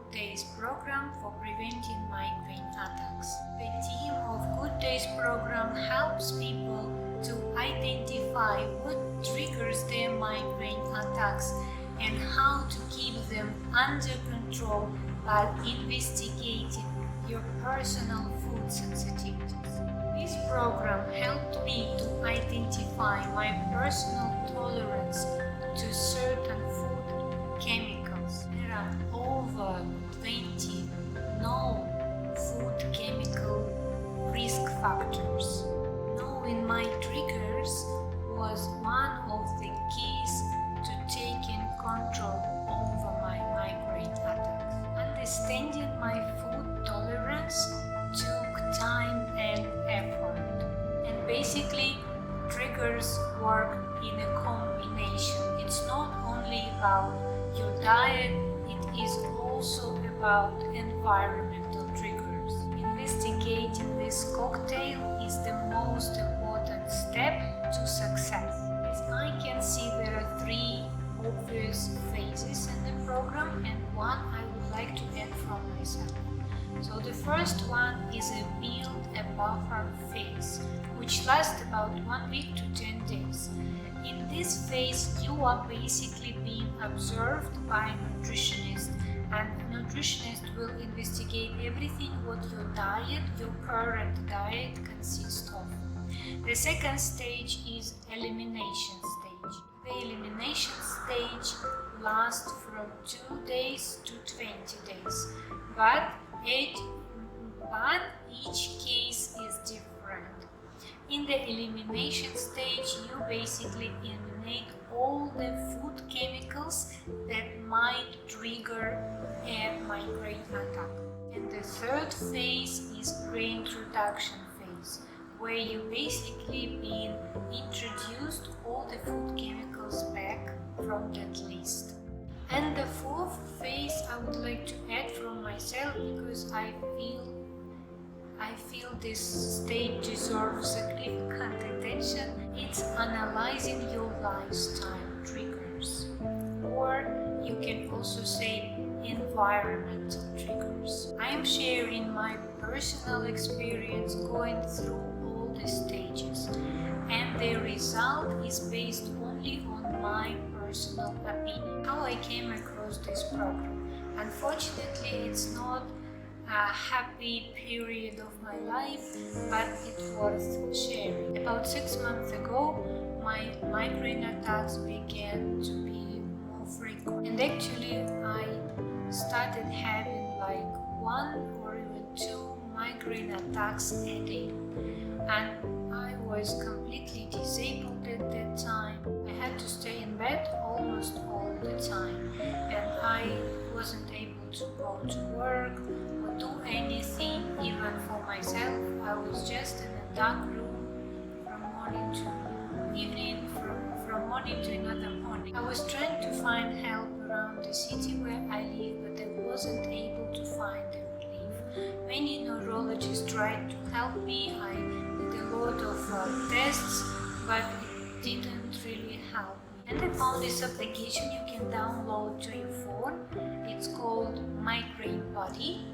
Good Days program for preventing migraine attacks. The team of Good Days program helps people to identify what triggers their migraine attacks and how to keep them under control by investigating your personal food sensitivities. This program helped me to identify my personal tolerance to certain food chemicals. There are over 20 known food chemical risk factors. Knowing my triggers was one of the keys to taking control over my migraine attacks. Understanding my food tolerance took time and effort. And basically, triggers work in a combination. It's not only about your diet, it is also about environmental triggers. Investigating this cocktail is the most important step to success. As I can see, there are three obvious phases in the program and one I would like to add from myself. So the first one is a build a buffer phase, which lasts about 1 week to 10 days. In this phase, you are basically being observed by a nutritionist, and a nutritionist will investigate everything what your diet, your current diet consists of. The second stage is elimination stage. The elimination stage lasts from 2 days to 20 days, but each case is different. In the elimination stage, you basically eliminate all the food chemicals that might trigger a migraine attack. And the third phase is Reintroduction phase, where you basically been introduced all the food chemicals back from that list. And the fourth phase I would like to add from myself, because I feel this stage deserves significant attention. It's analyzing your lifestyle triggers, or you can also say environmental triggers. I am sharing my personal experience going through all the stages, and the result is based only on my personal opinion. How I came across this program. Unfortunately, it's not a happy period of my life, but it's worth sharing. About 6 months ago, my migraine attacks began to be more frequent. And actually, I started having like 1 or even 2 migraine attacks a day. And I was completely disabled at that time. I had to stay in bed almost all the time, and I wasn't able to go to work or do anything even for myself. I was just in a dark room from morning to evening, from morning to another morning. I was trying to find help around the city where I live, but I wasn't able to find a relief. Many neurologists tried to help me. I did a lot of tests, but it didn't really help me. And I found this application you can download to your phone. It's called Migraine Buddy.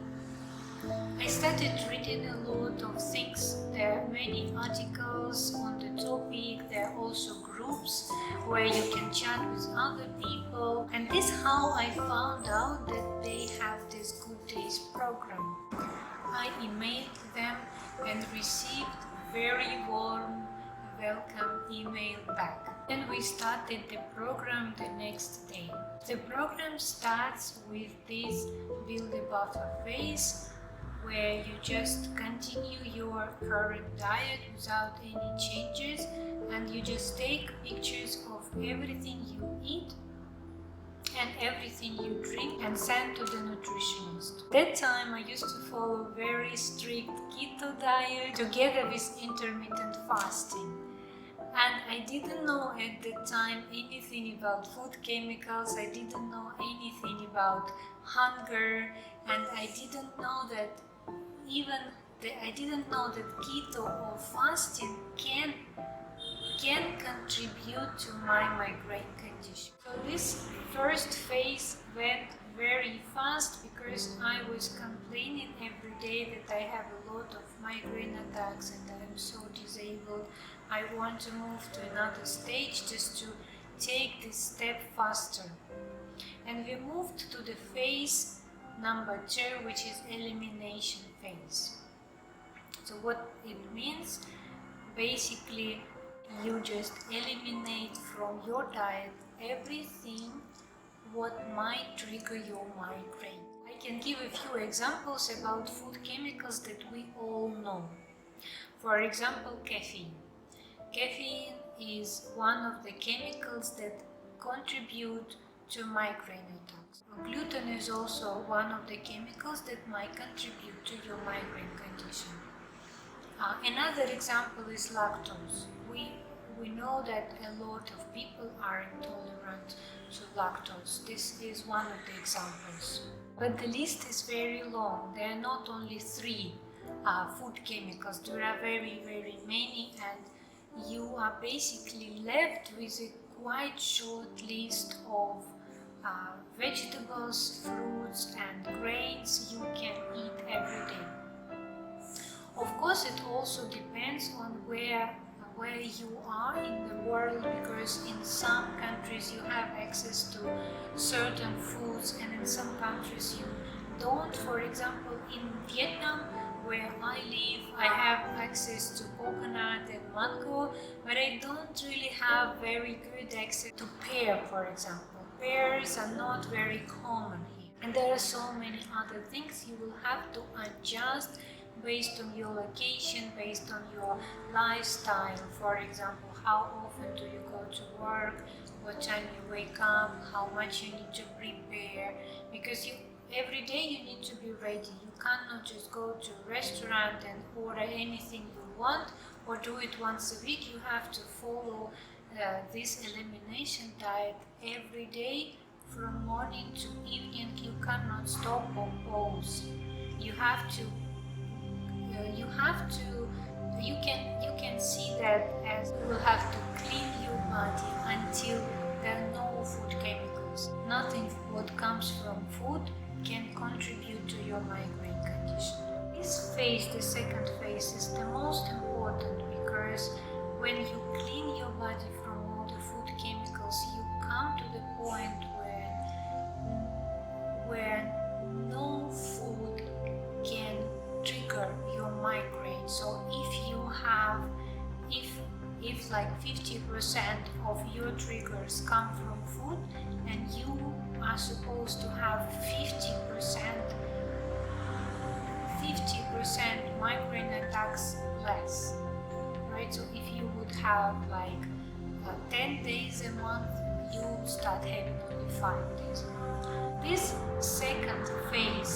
I started reading a lot of things. There are many articles on the topic. There are also groups where you can chat with other people. And this is how I found out that they have this Good Days program. I emailed them and received very warm welcome email back. And we started the program the next day. The program starts with this build a buffer phase, where you just continue your current diet without any changes, and you just take pictures of everything you eat and everything you drink and send to the nutritionist. That time I used to follow very strict keto diet together with intermittent fasting. And I didn't know at the time anything about food chemicals, I didn't know anything about hunger, and I didn't know that keto or fasting can contribute to my migraine condition. So this first phase went very fast because because I was complaining every day that I have a lot of migraine attacks and I am so disabled. I want to move to another stage just to take this step faster. And we moved to the phase number 2, which is elimination phase. So what it means, basically you just eliminate from your diet everything what might trigger your migraine. I can give a few examples about food chemicals that we all know. For example, caffeine. Caffeine is one of the chemicals that contribute to migraine attacks. Gluten is also one of the chemicals that might contribute to your migraine condition. Another example is lactose. We know that a lot of people are intolerant to lactose. This is one of the examples. But the list is very long. There are not only 3 food chemicals. There are very, very many, and you are basically left with a quite short list of vegetables, fruits and grains you can eat every day. Of course, it also depends on where you are in the world, because in some countries you have access to certain foods and in some countries you don't. For example, in Vietnam, where I live, I have access to coconut and mango, but I don't really have very good access to pear, for example. Pears are not very common here. And there are so many other things you will have to adjust based on your location, based on your lifestyle. For example, how often do you go to work, what time you wake up, how much you need to prepare, because every day you need to be ready. You cannot just go to a restaurant and order anything you want or do it once a week. You have to follow this elimination diet every day from morning to evening. You cannot stop or pause. You can see that as you will have to clean your body until there are no food chemicals. Nothing what comes from food can contribute to your migraine condition. This phase, the second phase, is the most important, because when you clean your body from all the food chemicals, you come to the point where no food can trigger your migraine. So if like 50% of your triggers come from food, and you are supposed to have 50% migraine attacks less, right? So if you would have like 10 days a month, you start having only 5 days a month. This second phase